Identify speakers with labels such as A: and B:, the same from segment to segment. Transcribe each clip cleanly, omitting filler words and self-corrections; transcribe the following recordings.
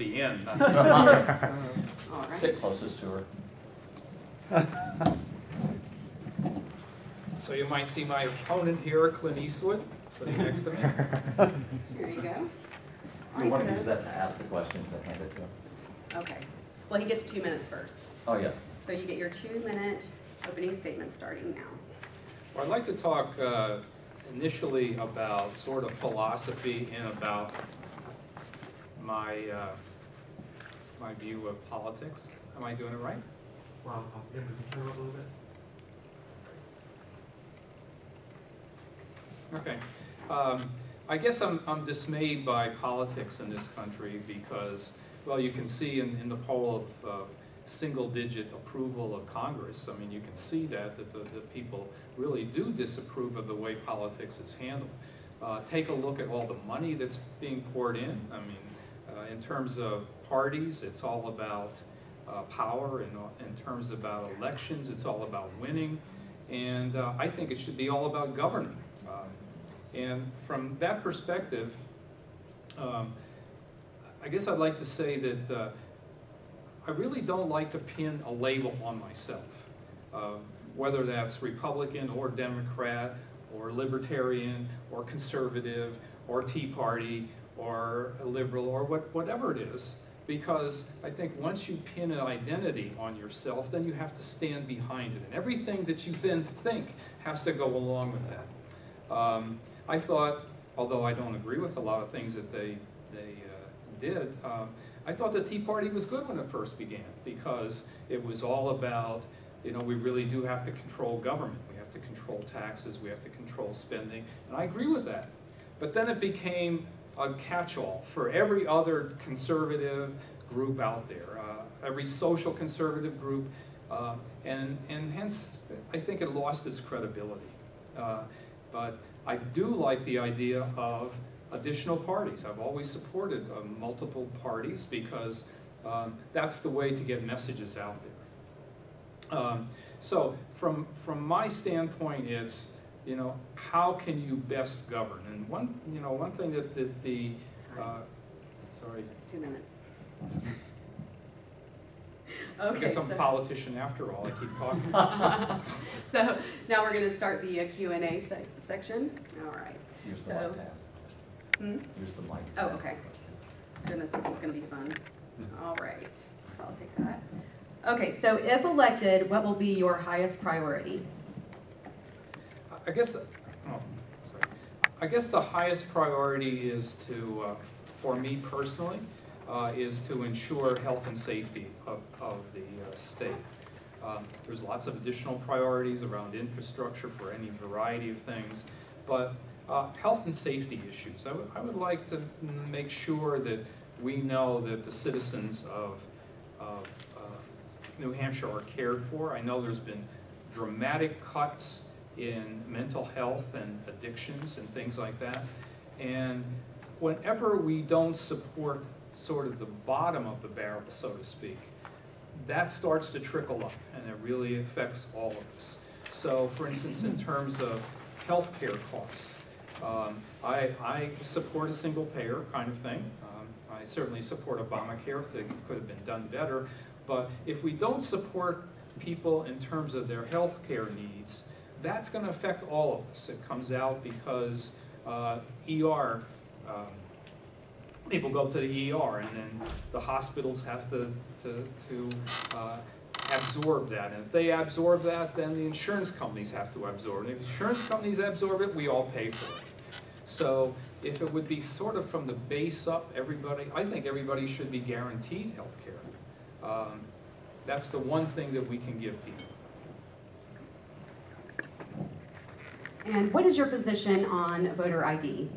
A: the end.
B: All right.
C: Sit closest to her.
A: So you might see my opponent here, Clint Eastwood, sitting next to me.
B: Here you go.
C: You want to
B: Alright,
C: use that to ask the questions and hand it to him?
B: Okay. Well, he gets 2 minutes first.
C: Oh, yeah.
B: So you get your 2-minute opening statement starting now.
A: Well, I'd like to talk initially about sort of philosophy and about my my view of politics. Am I doing it right?
D: Wow, yeah, we can turn it up a little bit.
A: Okay. I guess I'm dismayed by politics in this country because, well, you can see in the poll of single-digit approval of Congress, I mean, you can see that the people really do disapprove of the way politics is handled. Take a look at all the money that's being poured in. I mean, in terms of parties, it's all about power, and in terms about elections, it's all about winning, and I think it should be all about governing. And from that perspective, I guess I'd like to say that I really don't like to pin a label on myself, whether that's Republican or Democrat or Libertarian or Conservative or Tea Party or a Liberal or whatever it is, because I think once you pin an identity on yourself, then you have to stand behind it, and everything that you then think has to go along with that. I thought, although I don't agree with a lot of things that they did, I thought the Tea Party was good when it first began, because it was all about, you know, we really do have to control government. We have to control taxes, we have to control spending, and I agree with that. But then it became a catch-all for every other conservative group out there, every social conservative group, and hence I think it lost its credibility. But I do like the idea of additional parties. I've always supported multiple parties because that's the way to get messages out there. So from my standpoint, it's, you know, how can you best govern? And one thing that the sorry,
B: It's 2 minutes.
A: I
B: Okay,
A: guess I'm a
B: so,
A: politician after all. I keep talking.
B: so now we're going to start the Q&A section. All right.
C: Use the
B: So-
C: mic to ask the question. Use the mic.
B: Oh, okay. Goodness, this is going to be fun. All right. So I'll take that. Okay, so if elected, what will be your highest priority?
A: I guess, I guess the highest priority is to, for me personally, is to ensure health and safety of the state. There's lots of additional priorities around infrastructure for any variety of things, but health and safety issues. I would like to make sure that we know that the citizens of New Hampshire are cared for. I know there's been dramatic cuts in mental health and addictions and things like that. And whenever we don't support sort of the bottom of the barrel, so to speak, that starts to trickle up, and it really affects all of us. So, for instance, in terms of health care costs, I support a single payer kind of thing. I certainly support Obamacare. I think it could have been done better. But if we don't support people in terms of their health care needs, that's going to affect all of us. It comes out because people go to the ER, and then the hospitals have to absorb that. And if they absorb that, then the insurance companies have to absorb it. And if insurance companies absorb it, we all pay for it. So if it would be sort of from the base up, everybody, I think everybody should be guaranteed health care. That's the one thing that we can give people.
B: And what is your position on voter ID?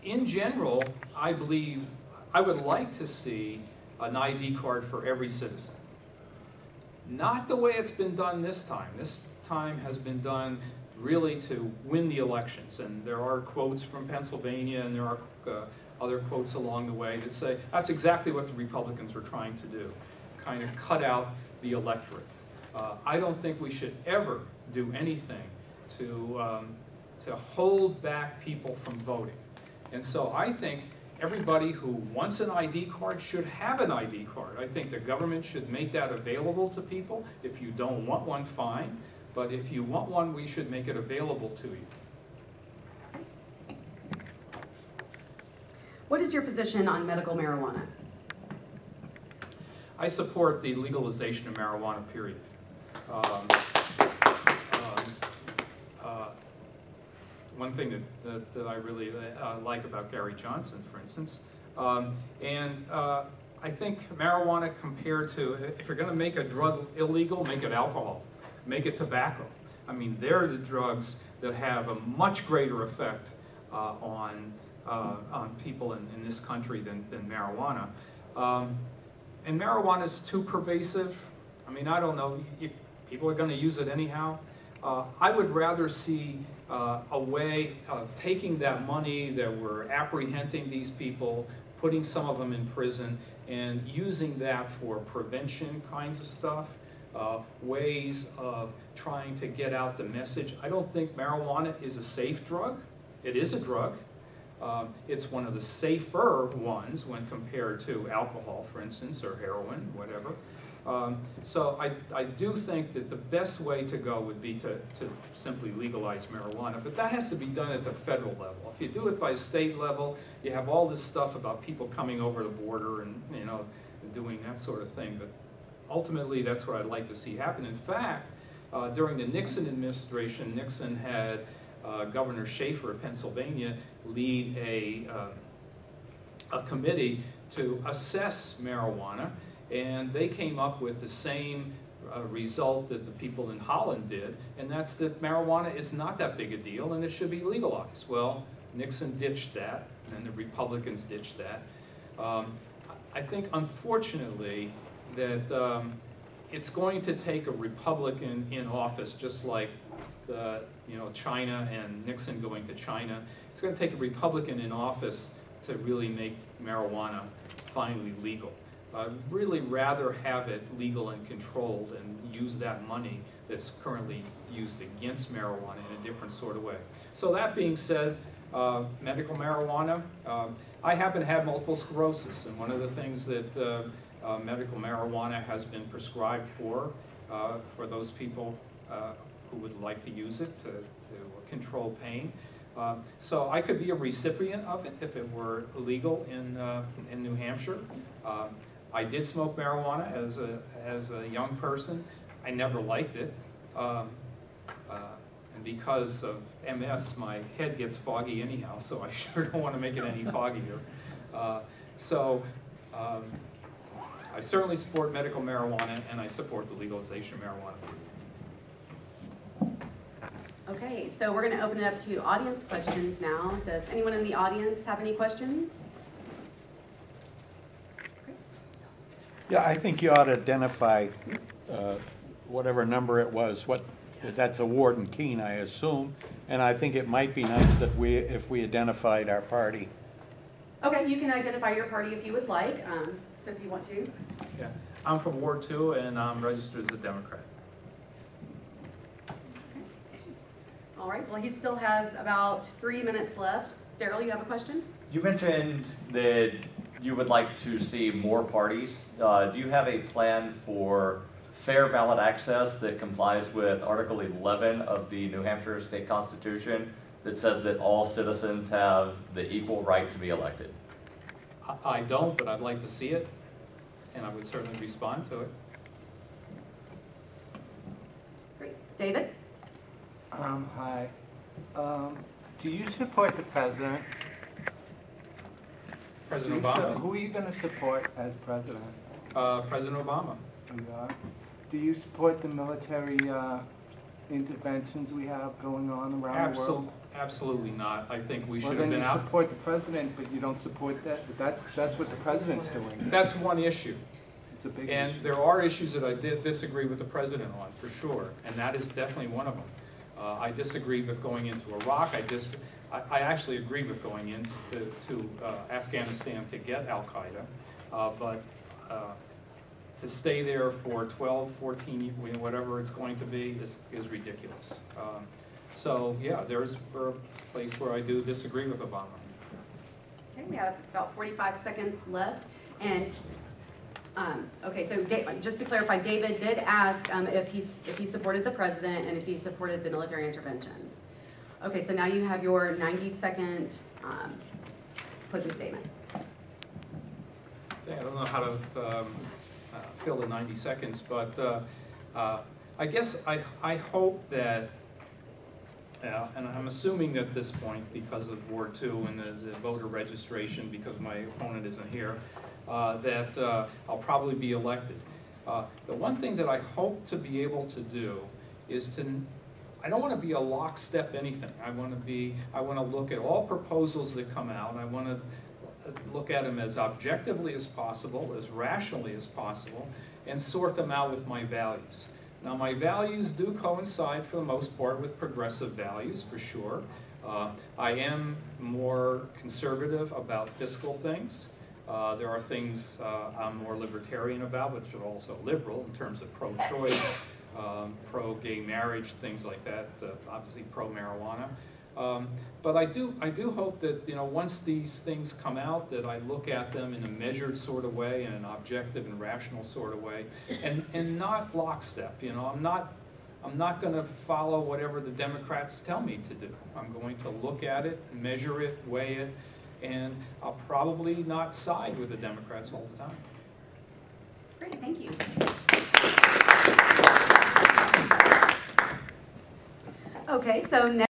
A: In general, I believe I would like to see an ID card for every citizen. Not the way it's been done this time. This time has been done really to win the elections. And there are quotes from Pennsylvania, and there are other quotes along the way that say that's exactly what the Republicans were trying to do, kind of cut out the electorate. I don't think we should ever do anything to hold back people from voting. And so I think everybody who wants an ID card should have an ID card. I think the government should make that available to people. If you don't want one, fine. But if you want one, we should make it available to you.
B: What is your position on medical marijuana?
A: I support the legalization of marijuana, period. One thing that I really like about Gary Johnson, for instance, I think marijuana compared to, if you're going to make a drug illegal, make it alcohol, make it tobacco. I mean, they're the drugs that have a much greater effect on people in this country than marijuana. And marijuana is too pervasive. I mean, I don't know, people are going to use it anyhow. I would rather see a way of taking that money that we're apprehending these people, putting some of them in prison, and using that for prevention kinds of stuff, ways of trying to get out the message. I don't think marijuana is a safe drug. It is a drug. It's one of the safer ones when compared to alcohol, for instance, or heroin, whatever. So I do think that the best way to go would be to simply legalize marijuana, but that has to be done at the federal level. If you do it by state level, you have all this stuff about people coming over the border and, you know, doing that sort of thing, but ultimately that's what I'd like to see happen. In fact, during the Nixon administration, Nixon had Governor Schaefer of Pennsylvania lead a committee to assess marijuana, and they came up with the same result that the people in Holland did, and that's that marijuana is not that big a deal and it should be legalized. Well, Nixon ditched that, and the Republicans ditched that. I think, unfortunately, that it's going to take a Republican in office, just like China and Nixon going to China. It's going to take a Republican in office to really make marijuana finally legal. I'd really rather have it legal and controlled and use that money that's currently used against marijuana in a different sort of way. So that being said, medical marijuana, I happen to have multiple sclerosis, and one of the things that medical marijuana has been prescribed for those people who would like to use it to control pain. So I could be a recipient of it if it were illegal in New Hampshire. I did smoke marijuana as a young person. I never liked it. And because of MS, my head gets foggy anyhow, so I sure don't want to make it any foggier. I certainly support medical marijuana, and I support the legalization of marijuana.
B: Okay, so we're going to open it up to audience questions now. Does anyone in the audience have any questions?
E: Yeah, I think you ought to identify whatever number it was. That's a ward in Keene, I assume, and I think it might be nice that if we identified our party.
B: Okay, you can identify your party if you would like. So if you want to.
A: Yeah, I'm from Ward 2, and I'm registered as a Democrat.
B: All right, well, he still has about 3 minutes left. Daryl, you have a question?
C: You mentioned that you would like to see more parties. Do you have a plan for fair ballot access that complies with Article 11 of the New Hampshire State Constitution that says that all citizens have the equal right to be elected?
A: I don't, but I'd like to see it, and I would certainly respond to it.
B: Great. David?
F: Hi. Do you support the president?
A: President Obama.
F: Who are you going to support as president?
A: President Obama.
F: You are? Do you support the military interventions we have going on around the world?
A: Absolutely not. I think we should
F: Well,
A: have
F: then
A: been
F: you
A: out.
F: support the president, but you don't support that. But that's what the president's doing.
A: That's one issue.
F: It's a big
A: And
F: issue.
A: there are issues that I did disagree with the president on, for sure, and that is definitely one of them. I disagree with going into Iraq. I actually agree with going into Afghanistan to get Al-Qaeda, but to stay there for 12, 14 years, whatever it's going to be, is ridiculous. So yeah, there's a place where I do disagree with Obama.
B: have about 45 seconds left. And, okay, so just to clarify, David did ask if he supported the president and if he supported the military interventions. Okay, so now you have your 90-second closing statement.
A: Okay, I don't know how to fill the 90 seconds, but I guess I hope that, and I'm assuming at this point, because of Ward 2 and the voter registration, because my opponent isn't here, that I'll probably be elected. The one thing that I hope to be able to do is I don't want to be a lockstep anything. I want to look at all proposals that come out. I want to look at them as objectively as possible, as rationally as possible, and sort them out with my values. Now, my values do coincide for the most part with progressive values, for sure. I am more conservative about fiscal things. There are things I'm more libertarian about, which are also liberal in terms of pro-choice, pro-gay marriage, things like that, obviously pro-marijuana. But I do hope that, you know, once these things come out, that I look at them in a measured sort of way, in an objective and rational sort of way, and not lockstep. You know, I'm not going to follow whatever the Democrats tell me to do. I'm going to look at it, measure it, weigh it, and I'll probably not side with the Democrats all the time.
B: Great, thank you. Okay, so next.